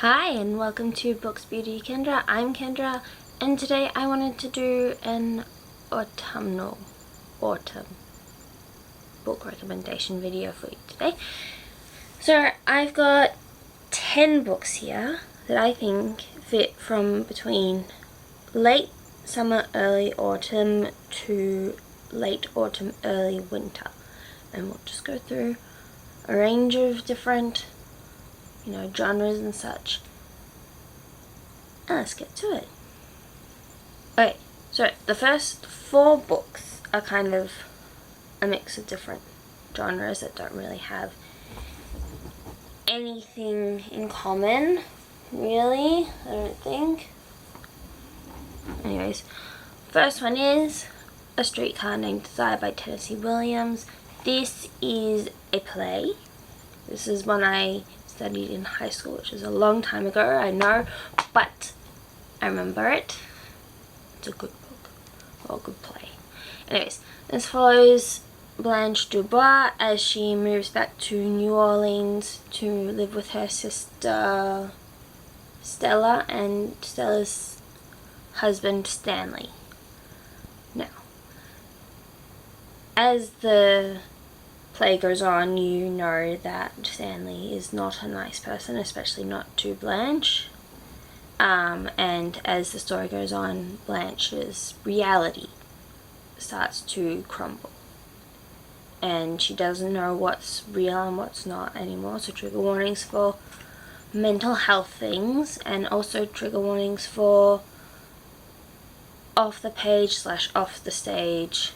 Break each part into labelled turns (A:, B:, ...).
A: Hi and welcome to BooksBeautyKendra. I'm Kendra and today I wanted to do an autumn book recommendation video for you today. So I've got 10 books here that I think fit from between late summer, early autumn to late autumn, early winter. And we'll just go through a range of different genres and such. And let's get to it. Okay, so the first 4 books are kind of a mix of different genres that don't really have anything in common, really, I don't think. Anyways, first one is A Streetcar Named Desire by Tennessee Williams. This is a play. This is one I studied in high school, which is a long time ago, I know, but I remember it. It's a good book, or a good play. Anyways, this follows Blanche Dubois as she moves back to New Orleans to live with her sister Stella and Stella's husband Stanley. Now, as the play goes on, you know that Stanley is not a nice person, especially not to Blanche. And as the story goes on, Blanche's reality starts to crumble. And she doesn't know what's real and what's not anymore, so trigger warnings for mental health things, and also trigger warnings for off the page / off the stage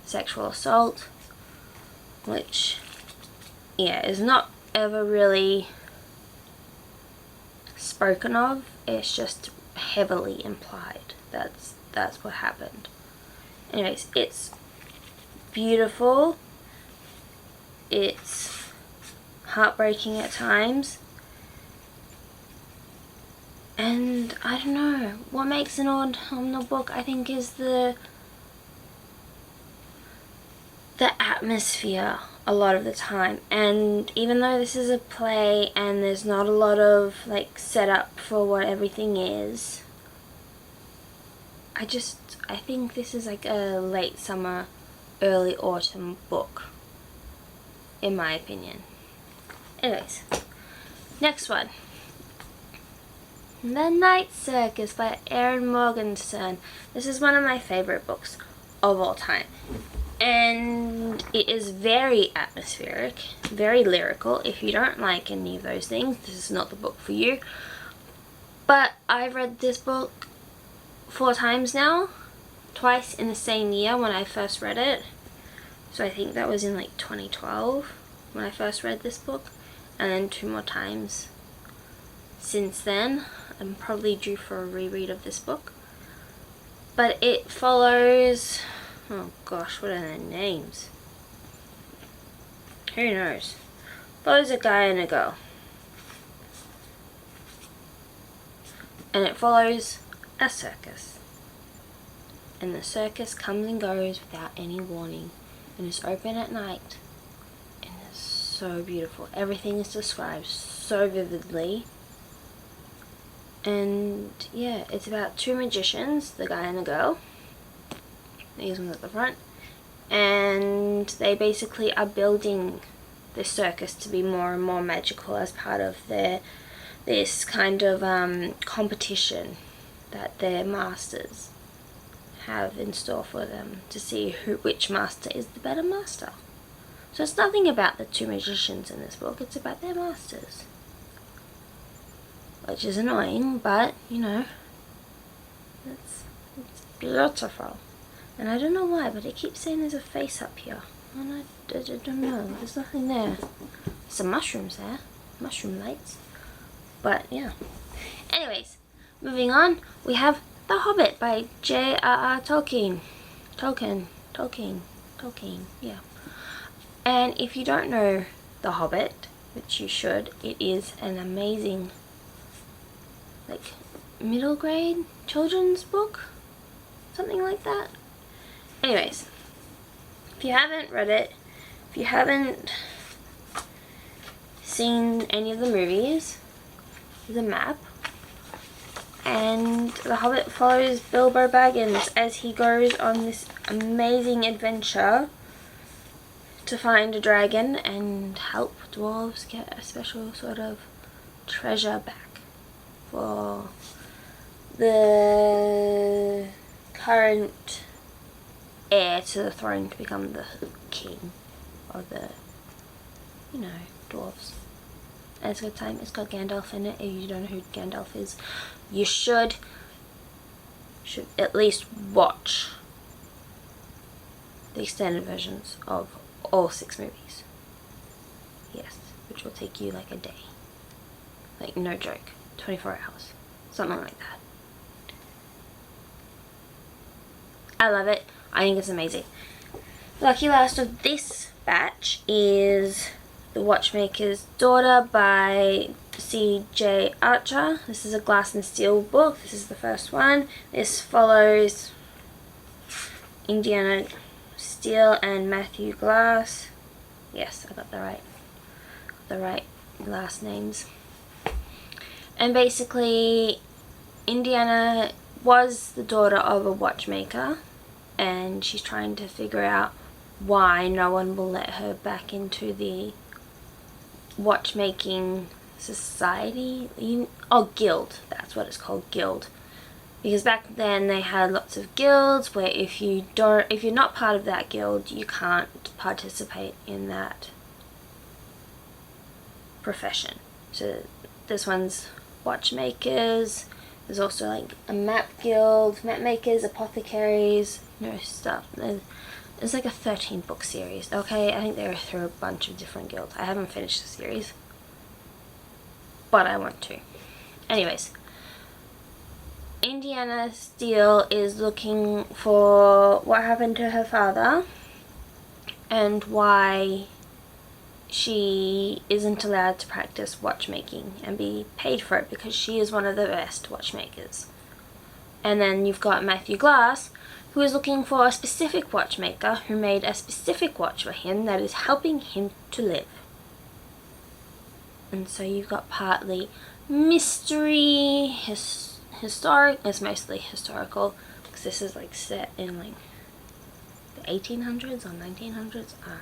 A: sexual assault, which, yeah, is not ever really spoken of. It's just heavily implied. That's what happened. Anyways, it's beautiful. It's heartbreaking at times. And I don't know, what makes an autumnal book, I think, is the atmosphere a lot of the time. And even though this is a play and there's not a lot of setup for what everything is, I think this is like a late summer, early autumn book, in my opinion. Anyways, next one. The Night Circus by Erin Morgenstern. This is one of my favorite books of all time. And it is very atmospheric, very lyrical. If you don't like any of those things, this is not the book for you. But I've read this book 4 times now, twice in the same year when I first read it. So I think that was in 2012 when I first read this book, and then 2 more times since then. I'm probably due for a reread of this book. But it follows, oh gosh, what are their names? Who knows? Follows a guy and a girl. And it follows a circus. And the circus comes and goes without any warning. And it's open at night. And it's so beautiful. Everything is described so vividly. And yeah, it's about 2 magicians, the guy and the girl. These ones at the front. And they basically are building the circus to be more and more magical as part of this kind of competition that their masters have in store for them, to see which master is the better master. So it's nothing about the 2 magicians in this book, it's about their masters. Which is annoying, but it's beautiful. And I don't know why, but it keeps saying there's a face up here. And I don't know, there's nothing there. Some mushrooms there, mushroom lights. But yeah. Anyways, moving on, we have The Hobbit by JRR Tolkein. Tolkien, yeah. And if you don't know The Hobbit, which you should, it is an amazing middle grade children's book, something like that. Anyways, if you haven't read it, if you haven't seen any of the movies, is a map. And the Hobbit follows Bilbo Baggins as he goes on this amazing adventure to find a dragon and help dwarves get a special sort of treasure back for the current heir to the throne to become the king of the, you know, dwarves. And it's a good time. It's got Gandalf in it. If you don't know who Gandalf is, you should at least watch the extended versions of all 6 movies. Yes, which will take you like a day. Like, no joke. 24 hours. Something like that. I love it. I think it's amazing. Lucky last of this batch is The Watchmaker's Daughter by C.J. Archer. This is a Glass and Steel book. This is the first one. This follows Indiana Steele and Matthew Glass. Yes, I got the right last names. And basically, Indiana was the daughter of a watchmaker, and she's trying to figure out why no one will let her back into the watchmaking society. Guild. That's what it's called, guild. Because back then they had lots of guilds where if you're not part of that guild, you can't participate in that profession. So this one's watchmakers. There's also like a map guild, map makers, apothecaries, stuff. It's like a 13-book series. Okay, I think they're through a bunch of different guilds. I haven't finished the series, but I want to. Anyways, Indiana Steele is looking for what happened to her father and why she isn't allowed to practice watchmaking and be paid for it, because she is one of the best watchmakers. And then you've got Matthew Glass, who is looking for a specific watchmaker who made a specific watch for him that is helping him to live. And so you've got partly mystery, historic. It's mostly historical, because this is like set in like the 1800s or 1900s. I don't know.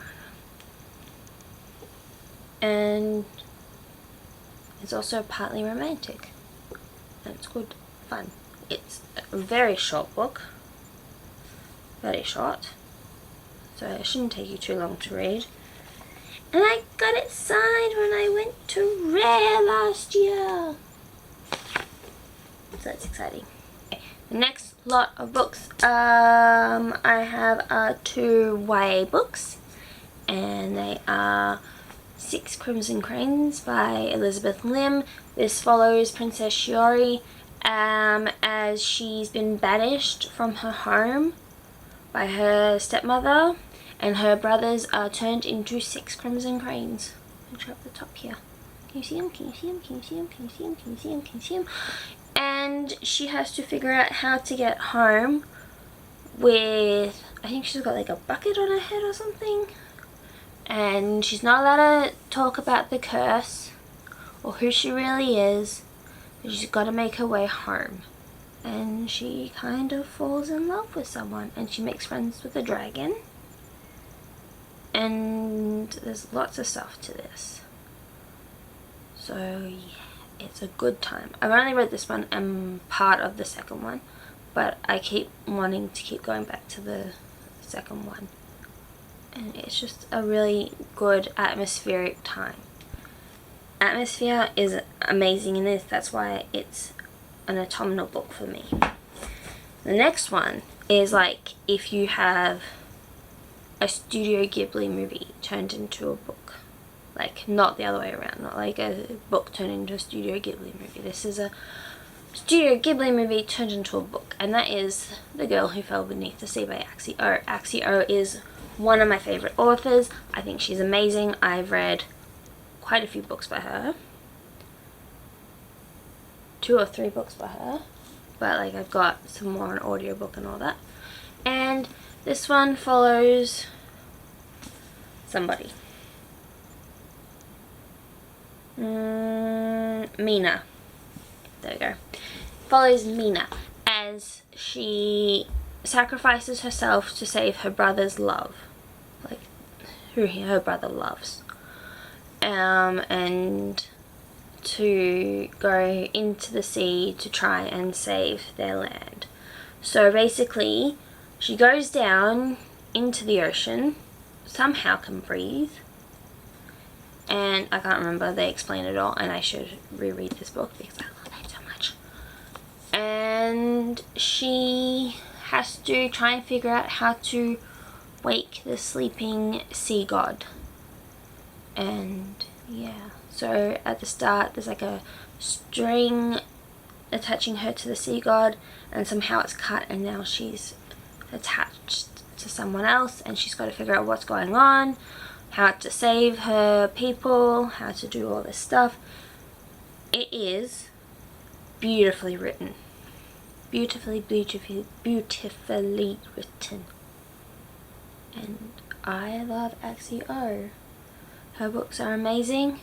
A: And it's also partly romantic, and it's good fun. It's a very short book, very short, so it shouldn't take you too long to read. And I got it signed when I went to Rare last year, so that's exciting. Okay, the next lot of books I have 2 YA books, and they are 6 Crimson Cranes by Elizabeth Lim. This follows Princess Shiori as she's been banished from her home by her stepmother, and her brothers are turned into 6 Crimson Cranes. Which are up the top here. Can you see them? Can you see them? Can you see them? Can you see them? Can you see them? Can you see them? And she has to figure out how to get home with, I think she's got like a bucket on her head or something. And she's not allowed to talk about the curse or who she really is, but she's got to make her way home. And she kind of falls in love with someone, and she makes friends with a dragon. And there's lots of stuff to this. So yeah, it's a good time. I've only read this one and part of the second one, but I keep wanting to keep going back to the second one. And it's just a really good atmospheric time. Atmosphere is amazing in this. That's why it's an autumnal book for me. The next one is like if you have a Studio Ghibli movie turned into a book. Like, not the other way around. Not like a book turned into a Studio Ghibli movie. This is a Studio Ghibli movie turned into a book. And that is The Girl Who Fell Beneath the Sea by Axie O. Axie O is one of my favorite authors. I think she's amazing. I've read quite a few books by her. 2 or 3 books by her. But like I've got some more on audiobook and all that. And this one follows somebody. Mina. there we go. Follows Mina as she sacrifices herself to save her brother's love, like who her brother loves, and to go into the sea to try and save their land. So basically, she goes down into the ocean, somehow can breathe, and I can't remember, they explain it all, and I should reread this book because I love it so much. And she has to try and figure out how to wake the sleeping sea god. And yeah, so at the start there's like a string attaching her to the sea god, and somehow it's cut and now she's attached to someone else, and she's got to figure out what's going on, how to save her people, how to do all this stuff. It is beautifully written. Beautifully written. And I love Axie O. Her books are amazing.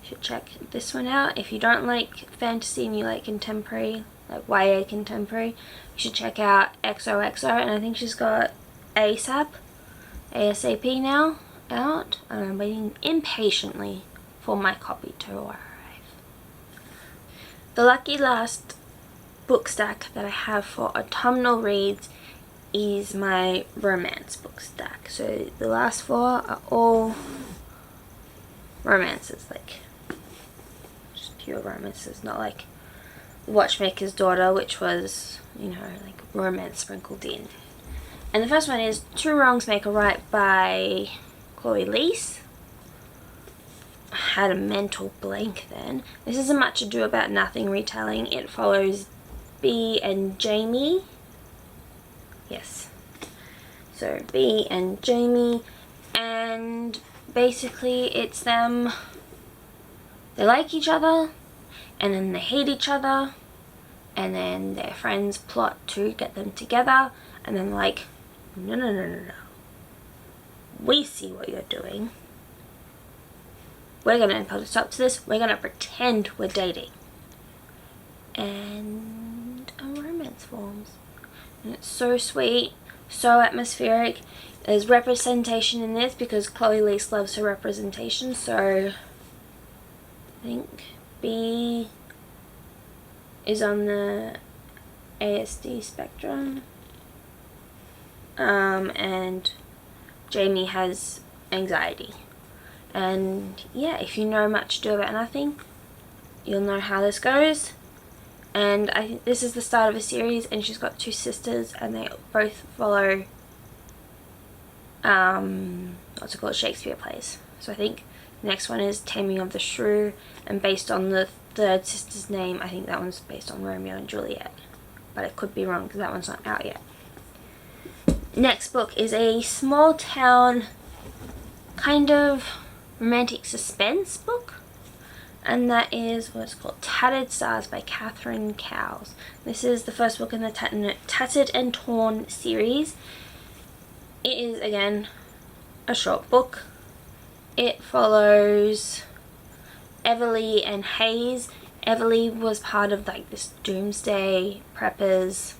A: You should check this one out. If you don't like fantasy and you like contemporary, like YA contemporary, you should check out XOXO, and I think she's got ASAP now out, and I'm waiting impatiently for my copy to arrive. The lucky last book stack that I have for autumnal reads is my romance book stack. So the last 4 are all romances, like just pure romances, not like Watchmaker's Daughter, which was, you know, like romance sprinkled in. And the first one is Two Wrongs Make a Right by Liese. I had a mental blank then. This is a Much Ado About Nothing retelling. It follows B and Jamie. Yes. So B and Jamie, and basically it's them, they like each other, and then they hate each other, and then their friends plot to get them together, and then like, no. We see what you're doing. We're gonna put a stop to this. We're gonna pretend we're dating. And a romance forms. And it's so sweet, so atmospheric. There's representation in this because Liese loves her representation, so I think B is on the ASD spectrum, and Jamie has anxiety. And yeah, if you know Much Ado About Nothing, you'll know how this goes. And I think this is the start of a series, and she's got 2 sisters, and they both follow Shakespeare plays. So I think the next one is Taming of the Shrew, and based on the 3rd sister's name, I think that one's based on Romeo and Juliet, but I could be wrong because that one's not out yet. Next book is a small town kind of romantic suspense book, and that is what it's called, Tattered Stars by Cowles. This is the first book in the Tattered and Torn series. It is, again, a short book. It follows Everly and Hayes. Everly was part of like this doomsday preppers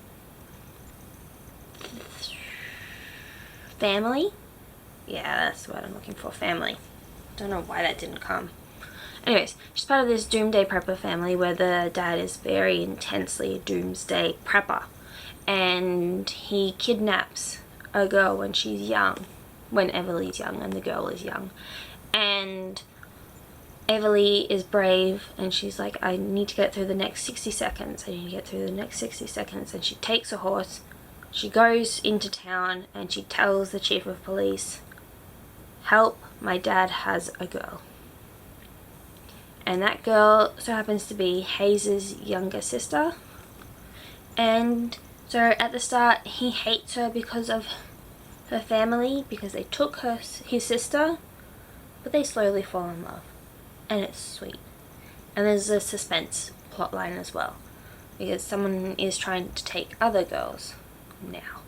A: family. Yeah, that's what I'm looking for, family. Don't know why that didn't come. Anyways, she's part of this doomsday prepper family where the dad is very intensely a doomsday prepper, and he kidnaps a girl when she's young, when Everly's young and the girl is young. And Everly is brave, and she's like, I need to get through the next 60 seconds. I need to get through the next 60 seconds. And she takes a horse, she goes into town, and she tells the chief of police, help, my dad has a girl. And that girl so happens to be Hayes' younger sister. And so at the start, he hates her because of her family, because they took his sister, but they slowly fall in love. And it's sweet. And there's a suspense plotline as well, because someone is trying to take other girls now,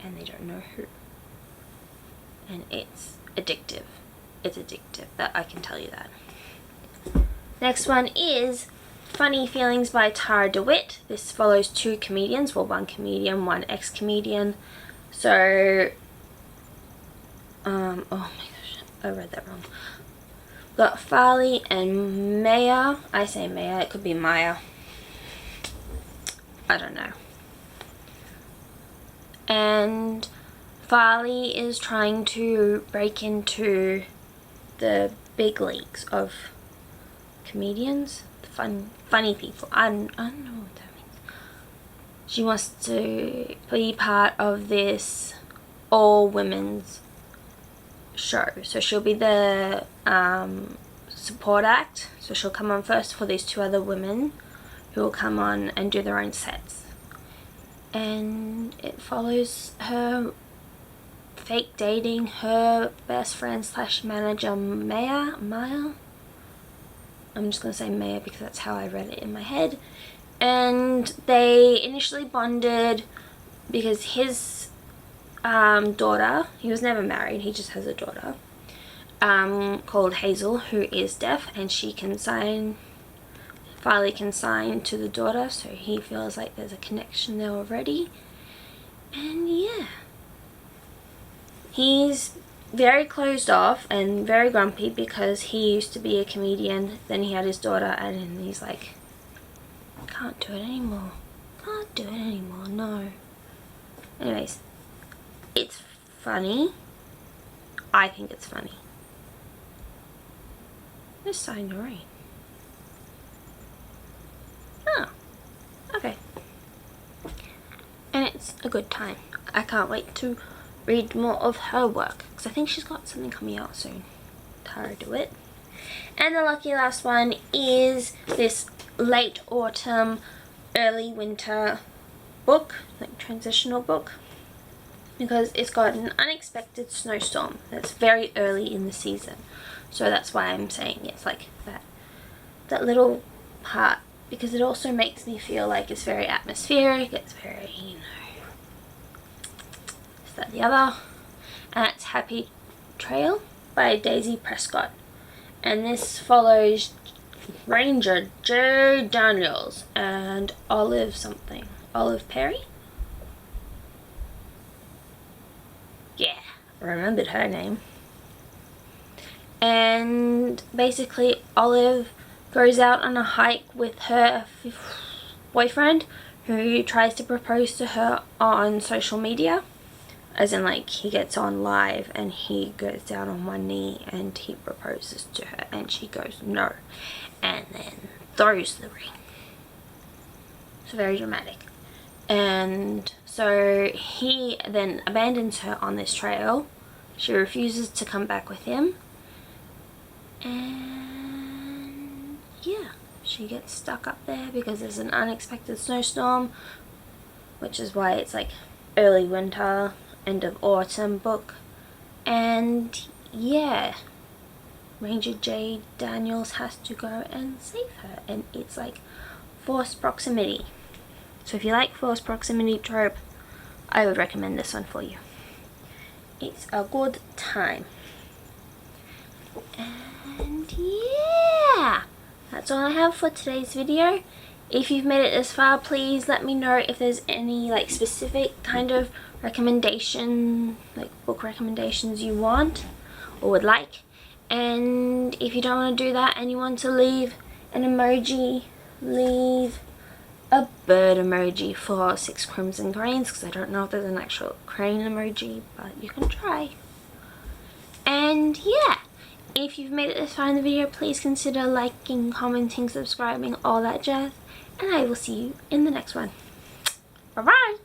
A: and they don't know who. And it's addictive. It's addictive, that I can tell you that. Next one is Funny Feelings by Tarah Dewitt. This follows two comedians, well, one comedian, one ex-comedian. So, oh my gosh, I read that wrong. Got Farley and Maya. I say Maya, it could be Maya. I don't know. And Farley is trying to break into the big leagues of comedians, the funny people. I don't know what that means. She wants to be part of this all women's show, so she'll be the support act. So she'll come on first for these two other women who will come on and do their own sets, and it follows her fake dating her best friend slash manager Maya. I'm just gonna say Maya because that's how I read it in my head. And they initially bonded because his daughter, he was never married, he just has a daughter called Hazel, who is deaf, and she can sign, Farley can sign to the daughter, so he feels like there's a connection there already. And yeah, he's very closed off and very grumpy because he used to be a comedian, then he had his daughter, and then he's like, can't do it anymore, no. Anyways, it's funny. I think it's funny. It's starting to rain. Oh, okay. And it's a good time. I can't wait to read more of her work because I think she's got something coming out soon. Tarah Dewitt. And the lucky last one is this late autumn, early winter book, like transitional book, because it's got an unexpected snowstorm that's very early in the season. So that's why I'm saying it's like that little part, because it also makes me feel like it's very atmospheric, it's very, you know, is that the other. And it's Happy Trail by Daisy Prescott. And this follows Ranger J. Daniels and Olive Perry? Yeah, I remembered her name. And basically Olive goes out on a hike with her boyfriend, who tries to propose to her on social media, as in like he gets on live and he goes down on one knee and he proposes to her and she goes no, and then throws the ring. It's very dramatic. And so he then abandons her on this trail. She refuses to come back with him, and yeah, she gets stuck up there because there's an unexpected snowstorm, which is why it's like early winter, end of autumn book. And yeah, Ranger J. Daniels has to go and save her, and it's like forced proximity. So if you like forced proximity trope, I would recommend this one for you. It's a good time. And yeah, that's all I have for today's video. If you've made it this far, please let me know if there's any like specific kind of recommendation, like book recommendations you want or would like. And if you don't want to do that and you want to leave an emoji, leave a bird emoji for 6 crimson cranes, because I don't know if there's an actual crane emoji, but you can try. And yeah, if you've made it this far in the video, please consider liking, commenting, subscribing, all that jazz, and I will see you in the next one. Bye bye!